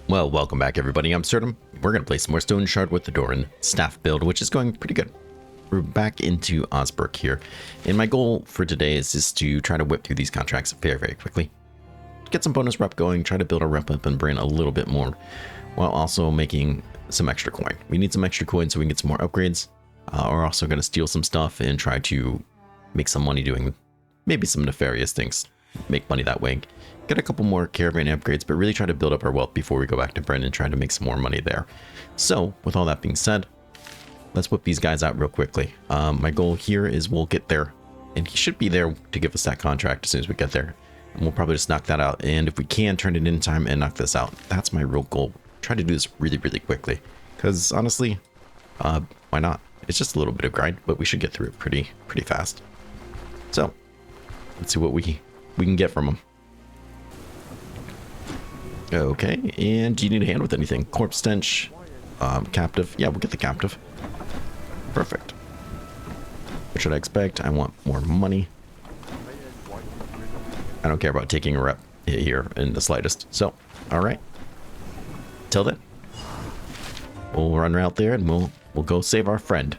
Well, welcome back everybody, I'm Absurdum. We're going to play some more Stoneshard with the Darwin staff build, which is going pretty good. We're back into Osbrook here, and my goal for today is just to try to whip through these contracts very quickly. Get some bonus rep going, try to build our rep up and brain a little bit more, while also making some extra coin. We need some extra coin so we can get some more upgrades. We're also going to steal some stuff and try to make some money doing maybe some nefarious things. Make money that way. Get a couple more caravan upgrades, but really try to build up our wealth before we go back to Brent and try to make some more money there. So, with all that being said, let's whip these guys out real quickly. My goal here is we'll get there, and he should be there to give us that contract as soon as we get there. And we'll probably just knock that out, and if we can, turn it in time and knock this out. That's my real goal. Try to do this really quickly, because honestly, why not? It's just a little bit of grind, but we should get through it pretty fast. So, let's see what we can get from him. Okay, and do you need a hand with anything? Corpse stench, captive. Yeah, we'll get the captive. Perfect. What should I expect? I want more money. I don't care about taking a rep here in the slightest. So, all right. Till then, we'll run out there and we'll go save our friend.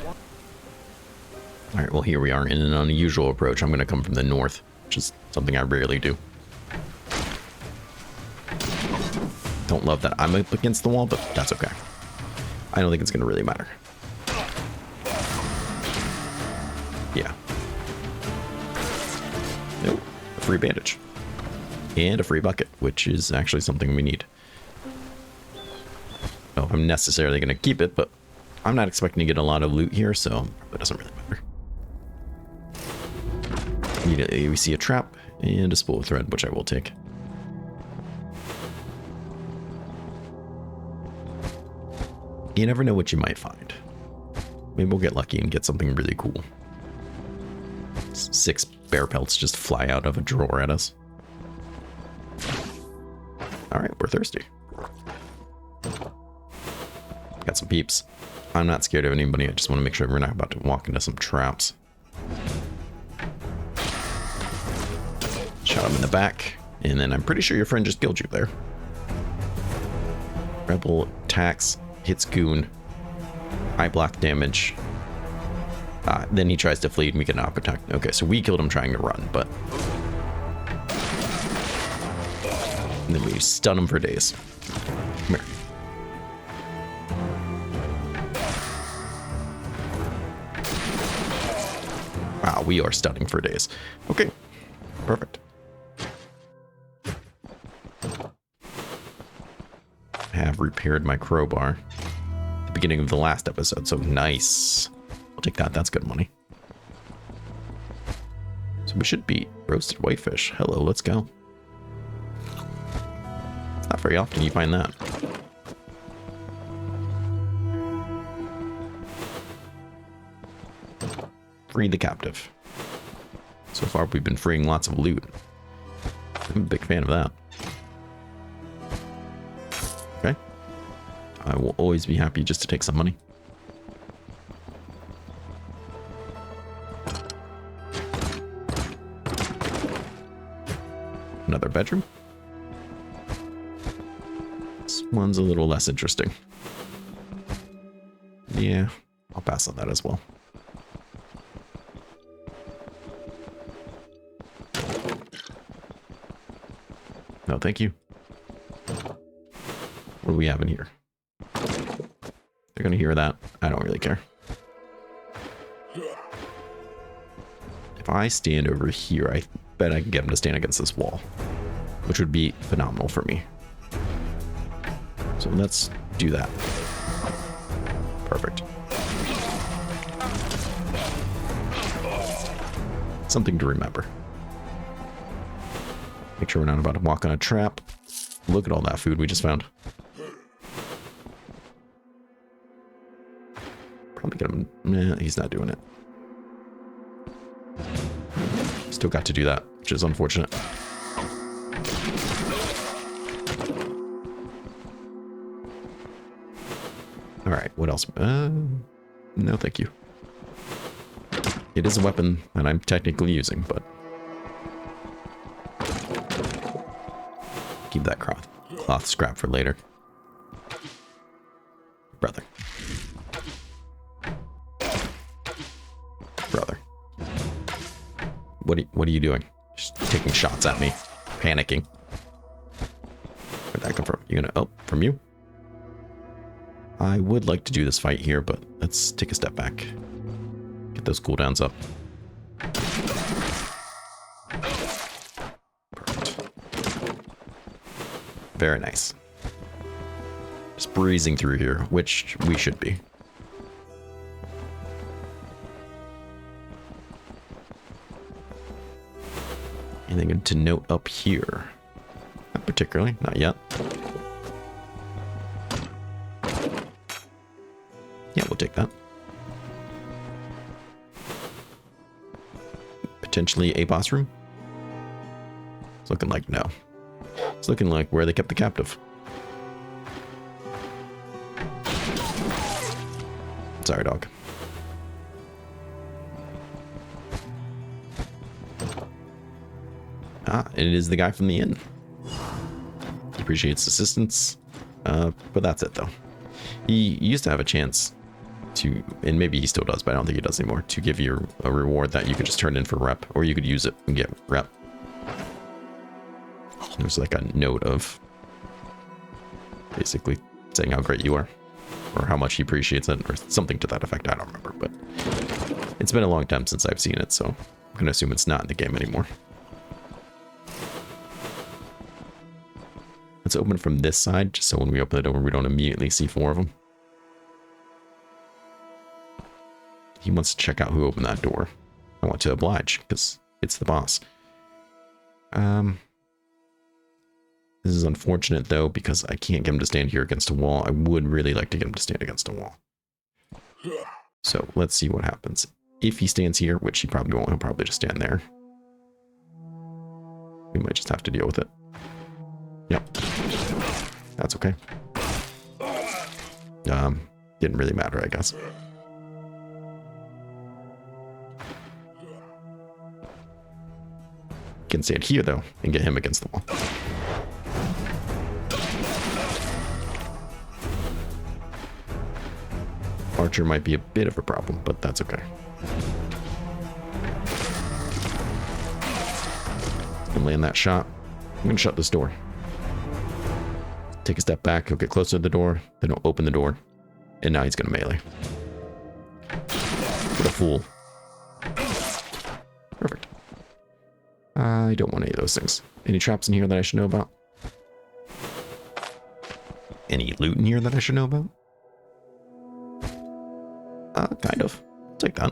All right. Well, here we are in an unusual approach. I'm going to come from the north, which is something I rarely do. Don't love that I'm up against the wall, but that's okay. I don't think it's going to really matter. Yeah. Nope. A free bandage. And a free bucket, which is actually something we need. I don't know if I'm necessarily going to keep it, but I'm not expecting to get a lot of loot here, so it doesn't really matter. Immediately we see a trap and a spool of thread, which I will take. You never know what you might find. Maybe we'll get lucky and get something really cool. 6 bear pelts just fly out of a drawer at us. Alright, we're thirsty. Got some peeps. I'm not scared of anybody, I just want to make sure we're not about to walk into some traps. Shot him in the back, and then I'm pretty sure your friend just killed you there. Rebel attacks. Hits goon, high block damage. Then he tries to flee and we get an op attack. Okay, so we killed him trying to run, but and then we stun him for days. Come here. Wow, we are stunning for days. Okay, perfect. Have repaired my crowbar at the beginning of the last episode, so nice. I'll take that. That's good money. So we should beat roasted whitefish. Hello, let's go. It's not very often you find that. Free the captive. So far we've been freeing lots of loot. I'm a big fan of that. Okay. I will always be happy just to take some money. Another bedroom. This one's a little less interesting. Yeah, I'll pass on that as well. No, thank you. What do we have in here? They're gonna hear that. I don't really care. If I stand over here, I bet I can get them to stand against this wall, which would be phenomenal for me. So let's do that. Perfect. Something to remember. Make sure we're not about to walk on a trap. Look at all that food we just found. Probably get him. Nah, he's not doing it. Still got to do that, which is unfortunate. All right, what else? No, thank you. It is a weapon that I'm technically using, but keep that cloth scrap for later. Brother. Brother. What are you doing? Just taking shots at me. Panicking. Where'd that come from? You gonna... Oh, from you? I would like to do this fight here, but let's take a step back. Get those cooldowns up. Perfect. Very nice. Just breezing through here, which we should be. Anything to note up here? Not particularly, not yet. Yeah, we'll take that. Potentially a boss room? It's looking like no. It's looking like where they kept the captive. Sorry, dog. Ah, it is the guy from the inn. He appreciates assistance. But that's it, though. He used to have a chance to, and maybe he still does, but I don't think he does anymore, to give you a reward that you could just turn in for rep, or you could use it and get rep. There's like a note of basically saying how great you are, or how much he appreciates it, or something to that effect. I don't remember, but it's been a long time since I've seen it, so I'm going to assume it's not in the game anymore. Let's open from this side, just so when we open the door, we don't immediately see 4 of them. He wants to check out who opened that door. I want to oblige, because it's the boss. This is unfortunate, though, because I can't get him to stand here against a wall. I would really like to get him to stand against a wall. So, let's see what happens. If he stands here, which he probably won't, he'll probably just stand there. We might just have to deal with it. Yep. That's okay. Didn't really matter, I guess. Can stand here, though, and get him against the wall. Archer might be a bit of a problem, but that's okay. And land that shot. I'm going to shut this door. Take a step back, he'll get closer to the door, then he'll open the door, and now he's going to melee. What a fool. Perfect. I don't want any of those things. Any traps in here that I should know about? Any loot in here that I should know about? Kind of. I'll take that.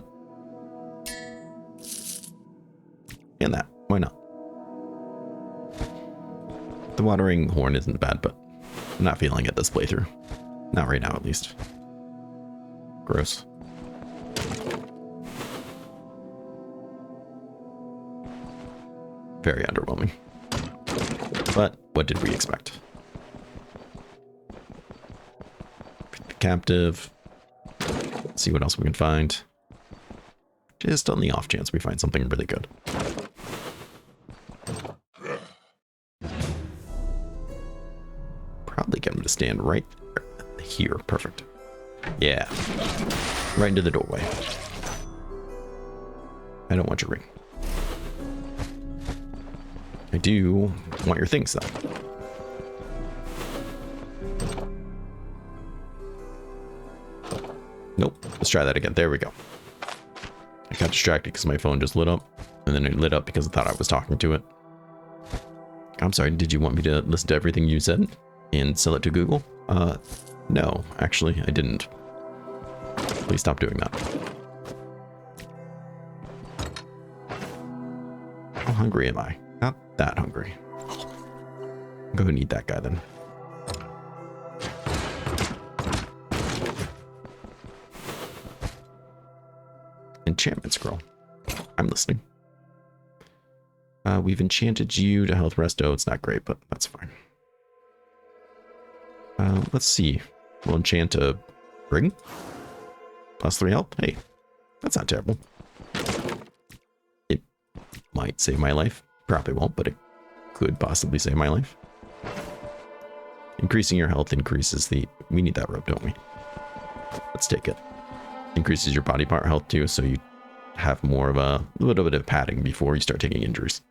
And that. Why not? The watering horn isn't bad, but I'm not feeling it this playthrough. Not right now, at least. Gross. Very underwhelming. But what did we expect? Pick the captive. Let's see what else we can find. Just on the off chance we find something really good. Probably get him to stand right here. Perfect. Yeah. Right into the doorway. I don't want your ring. I do want your things, though. Nope. Let's try that again. There we go. I got distracted because my phone just lit up. And then it lit up because I thought I was talking to it. I'm sorry, did you want me to listen to everything you said and sell it to Google? No, actually, I didn't. Please stop doing that. How hungry am I? Not that hungry. Go and eat that guy then. Enchantment scroll. I'm listening. We've enchanted you to health rest. Oh, it's not great, but that's fine. Let's see. We'll enchant a ring. +3 health. Hey, that's not terrible. It might save my life. Probably won't, but it could possibly save my life. Increasing your health increases the... We need that rope, don't we? Let's take it. Increases your body part health too, so you have more of a little bit of padding before you start taking injuries.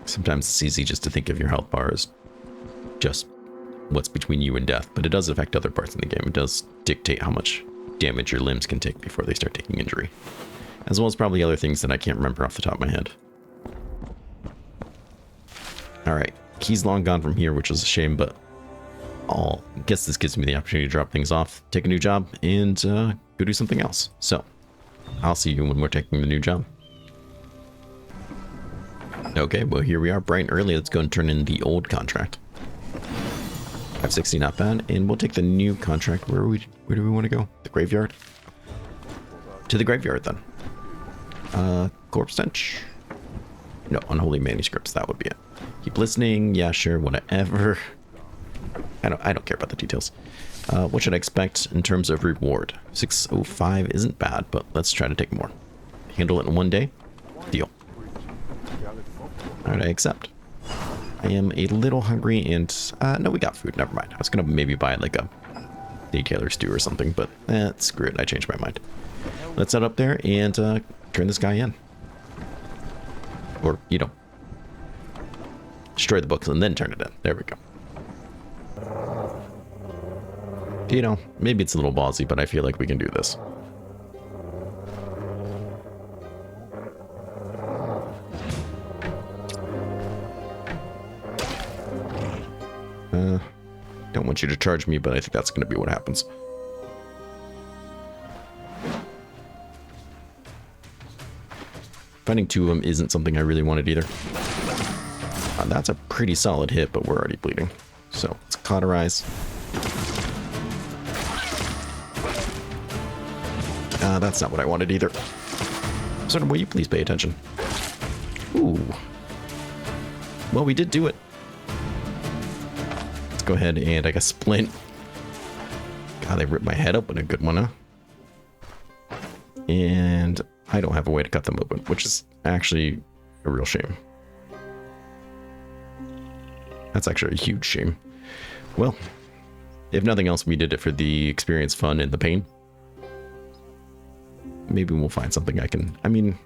Sometimes it's easy just to think of your health bar as just what's between you and death, but it does affect other parts in the game. It does dictate how much damage your limbs can take before they start taking injury, as well as probably other things that I can't remember off the top of my head. Alright, key's long gone from here, which is a shame, but I guess this gives me the opportunity to drop things off, take a new job, and go do something else. So, I'll see you when we're taking the new job. Okay, well here we are, bright and early. Let's go and turn in the old contract. 560, not bad. And we'll take the new contract. Where do we want to go? The graveyard? To the graveyard then. Corpse stench? No, unholy manuscripts, that would be it. Keep listening, yeah, sure, whatever. I don't care about the details. What should I expect in terms of reward? 605 isn't bad, but let's try to take more. Handle it in one day? Deal. Alright, I accept. I am a little hungry and... no, we got food. Never mind. I was going to maybe buy like a detailer stew or something, but screw it. I changed my mind. Let's head up there and turn this guy in. Or, you know, destroy the books and then turn it in. There we go. You know, maybe it's a little ballsy, but I feel like we can do this. Don't want you to charge me, but I think that's going to be what happens. Finding two of them isn't something I really wanted either. That's a pretty solid hit, but we're already bleeding. So let's cauterize. That's not what I wanted either. So will you please pay attention? Ooh. Well, we did do it. Let's go ahead and I guess splint. God, they ripped my head open a good one, huh? And I don't have a way to cut them open, which is actually a real shame. That's actually a huge shame. Well, if nothing else, we did it for the experience, fun, and the pain. Maybe we'll find something I mean,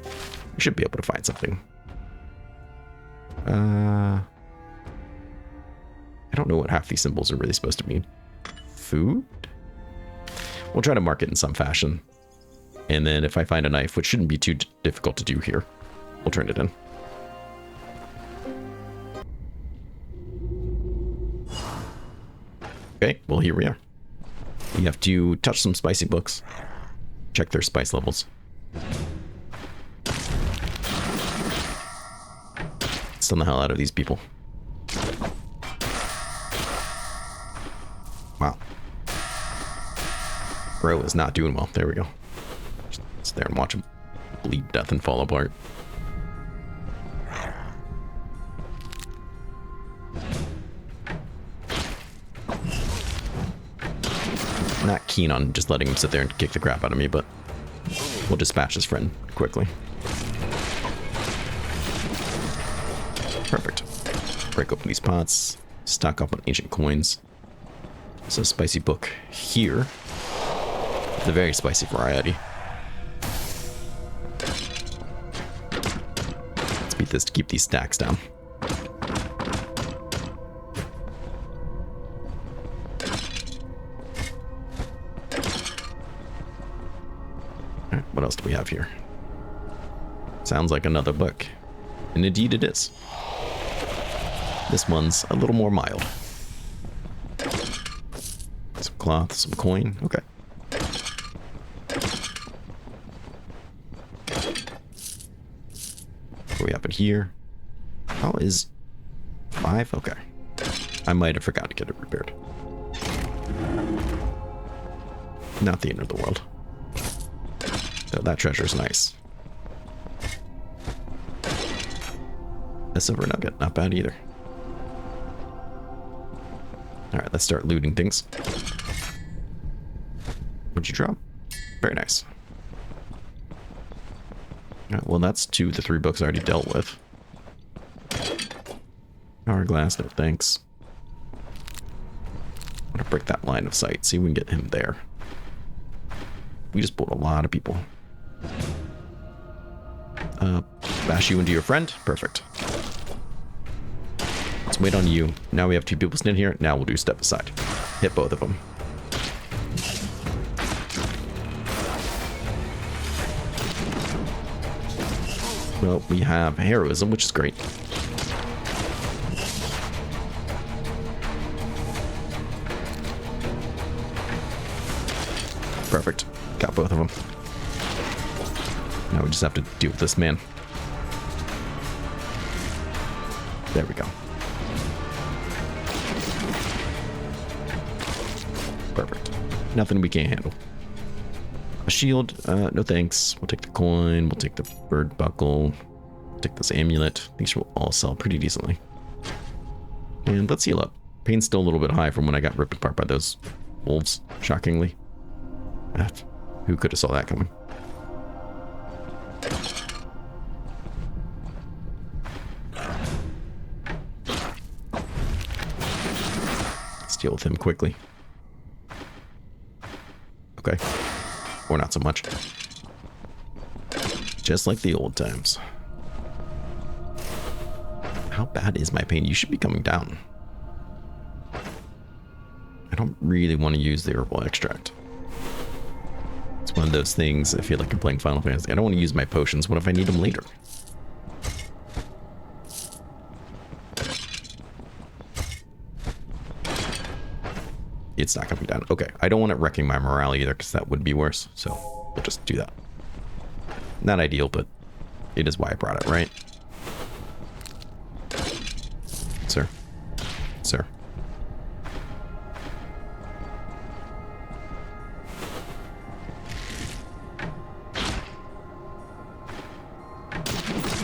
we should be able to find something. I don't know what half these symbols are really supposed to mean. Food? We'll try to mark it in some fashion. And then if I find a knife, which shouldn't be too difficult to do here, we'll turn it in. Okay, well, here we are. We have to touch some spicy books. Check their spice levels. Stun the hell out of these people. Wow. Bro is not doing well. There we go. Just sit there and watch him bleed to death and fall apart. Not keen on just letting him sit there and kick the crap out of me, but we'll dispatch his friend quickly. Perfect. Break open these pots. Stock up on ancient coins. There's a spicy book here. The very spicy variety. Let's beat this to keep these stacks down. Alright, what else do we have here? Sounds like another book. And indeed it is. This one's a little more mild. Some cloth, some coin. Okay. What do we have in here? Oh, is 5? Okay. I might have forgot to get it repaired. Not the end of the world. So that treasure's nice. A silver nugget, not bad either. Alright, let's start looting things. What'd you drop? Very nice. Well, that's 2 of the 3 books I already dealt with. Hourglass, no thanks. I'm gonna break that line of sight, see if we can get him there. We just pulled a lot of people. Bash you into your friend? Perfect. Let's wait on you. Now we have 2 people standing here. Now we'll do step aside. Hit both of them. Well, we have heroism, which is great. Perfect. Got both of them. Now we just have to deal with this man. There we go. Perfect. Nothing we can't handle. A shield, no thanks. We'll take the coin, we'll take the bird buckle, take this amulet. These will all sell pretty decently. And let's heal up. Pain's still a little bit high from when I got ripped apart by those wolves, shockingly. Who could have saw that coming? Let's deal with him quickly. Okay. Or not so much. Just like the old times. How bad is my pain? You should be coming down. I don't really want to use the herbal extract. It's one of those things, I feel like I'm playing Final Fantasy. I don't want to use my potions. What if I need them later? It's not coming down. Okay, I don't want it wrecking my morale either, because that would be worse. So we'll just do that. Not ideal, but it is why I brought it, right? Sir. Sir.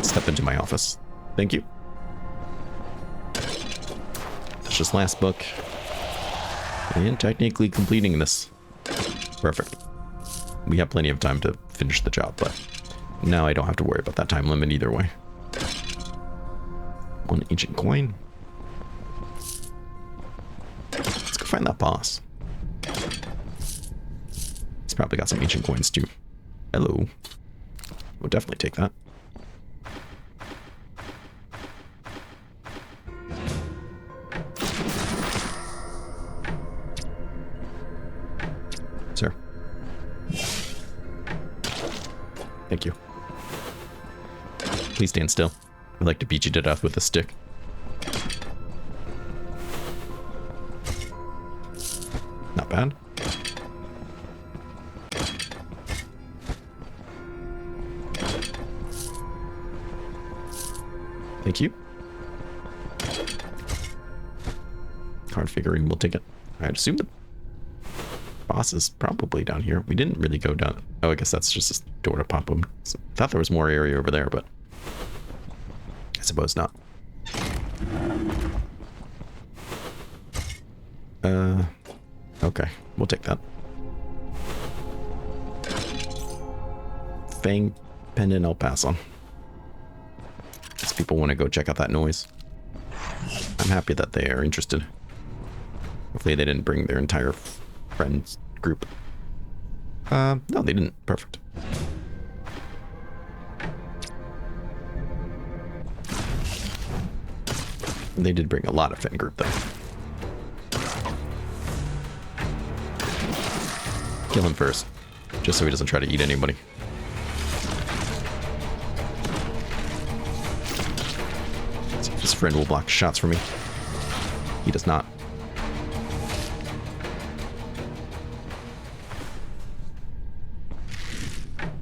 Step into my office. Thank you. It's just last book. And technically completing this. Perfect. We have plenty of time to finish the job, but now I don't have to worry about that time limit either way. 1 ancient coin. Let's go find that boss. He's probably got some ancient coins too. Hello. We'll definitely take that. Sir. Thank you. Please stand still. I'd like to beat you to death with a stick. Not bad. Thank you. Card figurine, we'll take it. I'd assume the boss is probably down here. We didn't really go down. Oh, I guess that's just a door to pop them. I thought there was more area over there, but I suppose not. Okay, we'll take that. Fang pendant I'll pass on. These people want to go check out that noise. I'm happy that they are interested. Hopefully they didn't bring their entire friends group. No, they didn't. Perfect. They did bring a lot of Fen group, though. Kill him first, just so he doesn't try to eat anybody. See if his friend will block shots for me. He does not.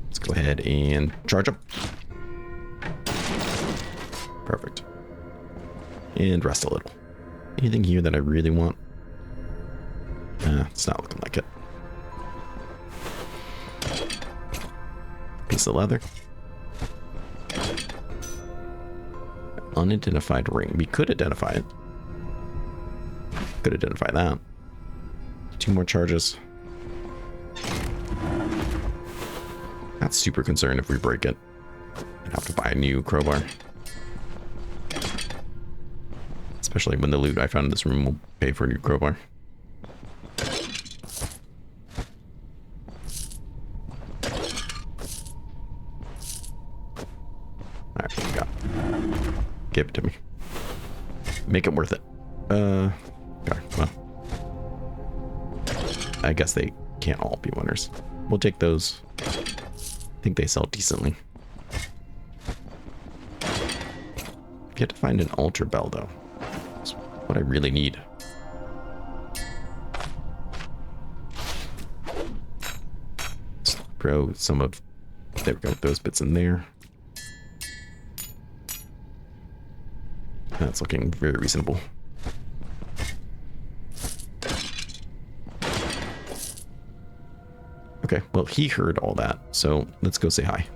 Let's go ahead and charge him. Perfect. And rest a little. Anything here that I really want? It's not looking like it. Piece of leather. Unidentified ring. We could identify it. Could identify that. 2 more charges. Not super concerned if we break it. have to buy a new crowbar. Especially when the loot I found in this room will pay for a new crowbar. Alright, what we got? Give it to me. Make it worth it. Okay, well. I guess they can't all be winners. We'll take those. I think they sell decently. You have to find an altar bell, though. That's what I really need. Let's throw some of... There we go, those bits in there. That's looking very reasonable. Okay, well, he heard all that, so let's go say hi.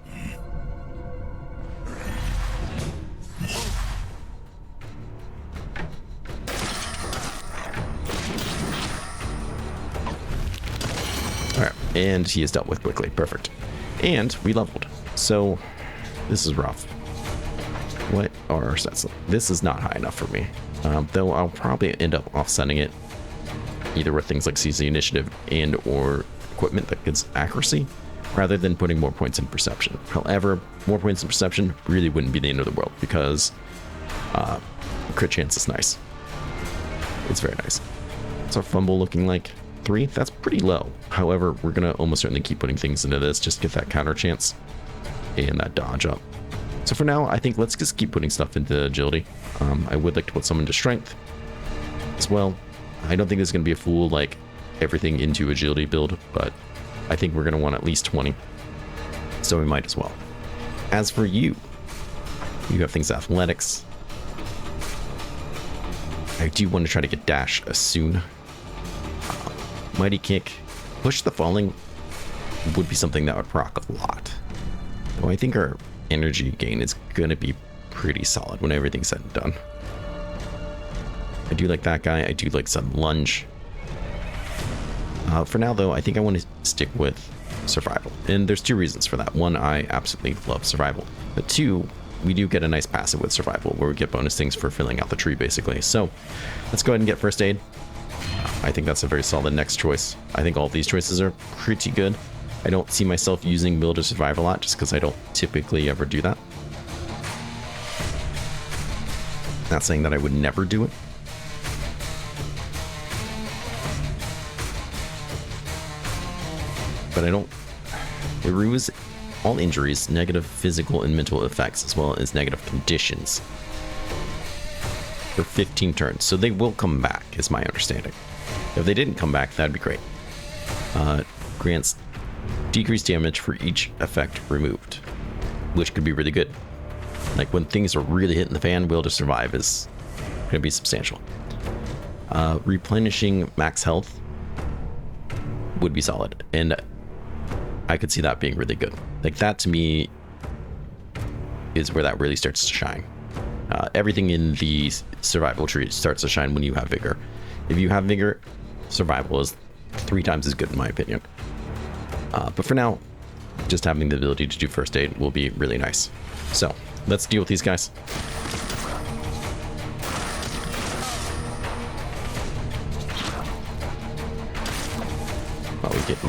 Alright, and he is dealt with quickly. Perfect. And we leveled. So, this is rough. What are our stats? This is not high enough for me. Though I'll probably end up offsetting it either with things like CC initiative and or equipment that gets accuracy, rather than putting more points in perception. However, more points in perception really wouldn't be the end of the world, because crit chance is nice. It's very nice. What's our fumble looking like? 3? That's pretty low. However, we're gonna almost certainly keep putting things into this just to get that counter chance and that dodge up. So for now, I think let's just keep putting stuff into agility. I would like to put some into strength as well. I don't think there's going to be a full, like, everything into agility build, but I think we're going to want at least 20. So we might as well. As for you have things athletics. I do want to try to get dash soon. Mighty kick. Push the falling would be something that would proc a lot. Though I think our energy gain is going to be pretty solid when everything's said and done. I do like that guy. I do like sudden lunge. For now, though, I think I want to stick with survival. And there's 2 reasons for that. 1, I absolutely love survival. But 2, we do get a nice passive with survival where we get bonus things for filling out the tree, basically. So let's go ahead and get first aid. I think that's a very solid next choice. I think all of these choices are pretty good. I don't see myself using build or survive a lot just because I don't typically ever do that. Not saying that I would never do it. But I don't... It removes all injuries, negative physical and mental effects, as well as negative conditions for 15 turns. So they will come back, is my understanding. If they didn't come back, that'd be great. Grants decreased damage for each effect removed, which could be really good. Like when things are really hitting the fan, will to survive is going to be substantial. Replenishing max health would be solid, and I could see that being really good. Like that to me is where that really starts to shine. Everything in the survival tree starts to shine when you have vigor. If you have vigor, survival is 3 times as good in my opinion. But for now, just having the ability to do first aid will be really nice. So let's deal with these guys.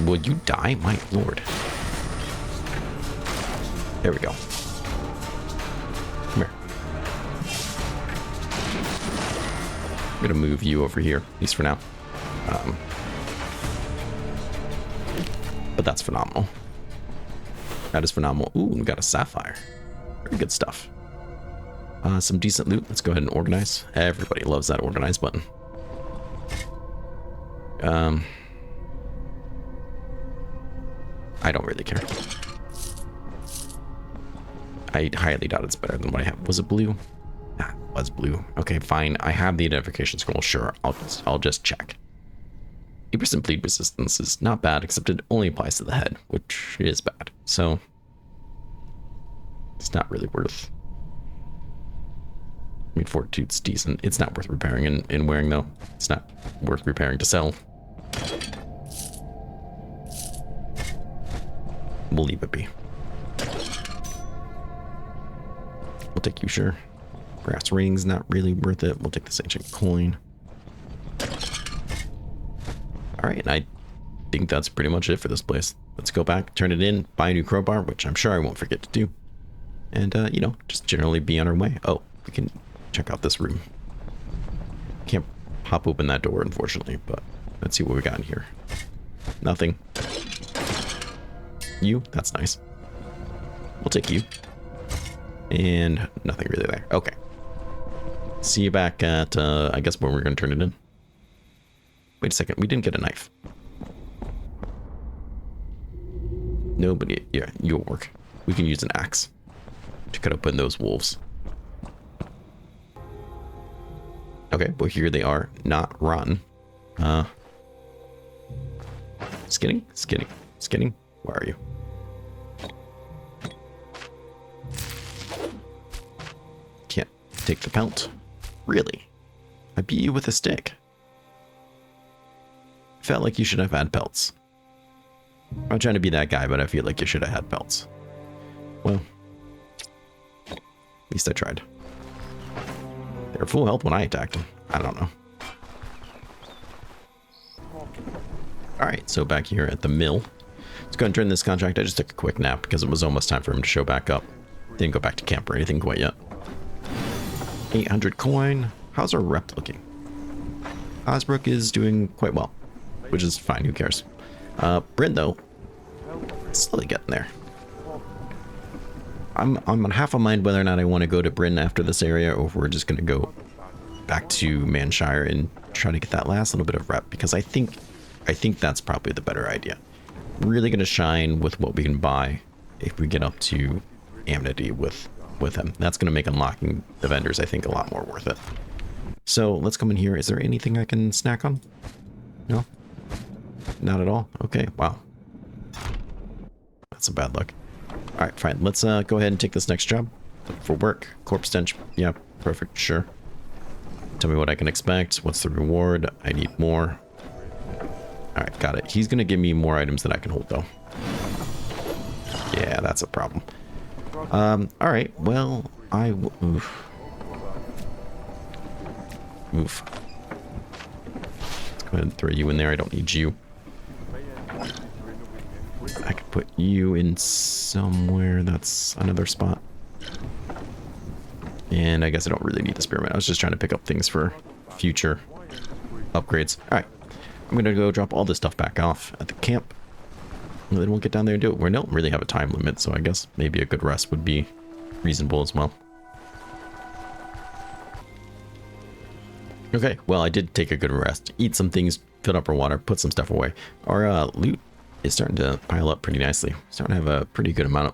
Will you die? My lord. There we go. Come here. I'm gonna move you over here, at least for now. But that's phenomenal. That is phenomenal. Ooh, we got a sapphire. Very good stuff. Some decent loot. Let's go ahead and organize. Everybody loves that organize button. I don't really care. I highly doubt it's better than what I have. Was it blue? Ah, it was blue. Okay, fine. I have the identification scroll. Sure, I'll just check. 8% bleed resistance is not bad, except it only applies to the head, which is bad. So it's not really worth. I mean, Fortitude's decent. It's not worth repairing and wearing, though. It's not worth repairing to sell. We'll leave it be. We'll take you, sure. Brass rings, not really worth it. We'll take this ancient coin. All right, and I think that's pretty much it for this place. Let's go back, turn it in, buy a new crowbar, which I'm sure I won't forget to do. And, you know, just generally be on our way. Oh, we can check out this room. Can't pop open that door, unfortunately, but let's see what we got in here. Nothing. You? That's nice. We'll take you. And nothing really there. Okay. See you back at, I guess when we're going to turn it in. Wait a second. We didn't get a knife. Nobody. Yeah, you'll work. We can use an axe to cut open those wolves. Okay, well, here they are. Not rotten. Skinning? Skinning. Skinning? Where are you? Can't take the pelt. Really? I beat you with a stick. Felt like you should have had pelts. I'm not trying to be that guy, but I feel like you should have had pelts. Well, at least I tried. They were full health when I attacked them. I don't know. Alright, so back here at the mill. Let's go ahead and turn this contract. I just took a quick nap because it was almost time for him to show back up. Didn't go back to camp or anything quite yet. 800 coin. How's our rep looking? Osbrook is doing quite well, which is fine. Who cares? Bryn, though, slowly getting there. I'm on half a mind whether or not I want to go to Bryn after this area, or if we're just going to go back to Manshire and try to get that last little bit of rep, because I think that's probably the better idea. Really going to shine with what we can buy if we get up to Amity with him. That's going to make unlocking the vendors, I think, a lot more worth it. So let's come in here. Is there anything I can snack on? No? Not at all? Okay, wow. That's a bad luck. Alright, fine. Let's go ahead and take this next job. Look for work. Corpse stench. Yeah, perfect. Sure. Tell me what I can expect. What's the reward? I need more. Alright, got it. He's going to give me more items than I can hold, though. Yeah, that's a problem. Alright, well, oof. Oof. Let's go ahead and throw you in there. I don't need you. I could put you in somewhere. That's another spot. And I guess I don't really need the spearmint. I was just trying to pick up things for future upgrades. Alright. I'm going to go drop all this stuff back off at the camp. And then we'll get down there and do it. We don't really have a time limit, so I guess maybe a good rest would be reasonable as well. Okay, well, I did take a good rest. Eat some things, fill up our water, put some stuff away. Our loot is starting to pile up pretty nicely. Starting to have a pretty good amount of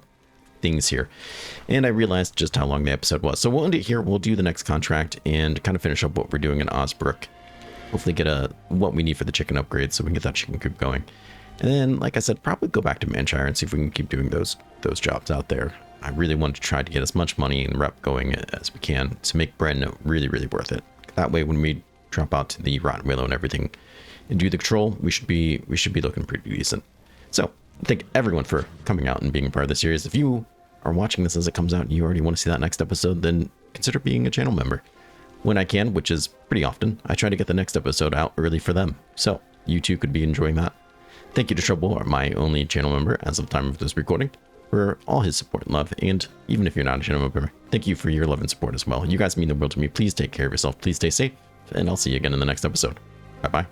things here. And I realized just how long the episode was. So we'll end it here. We'll do the next contract and kind of finish up what we're doing in Osbrook. Hopefully get what we need for the chicken upgrade so we can get that chicken coop going. And then, like I said, probably go back to Manshire and see if we can keep doing those jobs out there. I really want to try to get as much money and rep going as we can to make Bren really, really worth it. That way, when we drop out to the Rotten Willow and everything and do the control, we should be looking pretty decent. So, thank everyone for coming out and being a part of the series. If you are watching this as it comes out and you already want to see that next episode, then consider being a channel member. When I can, which is pretty often, I try to get the next episode out early for them. So, you too could be enjoying that. Thank you to Trouble, my only channel member as of the time of this recording, for all his support and love. And even if you're not a channel member, thank you for your love and support as well. You guys mean the world to me. Please take care of yourself. Please stay safe. And I'll see you again in the next episode. Bye-bye.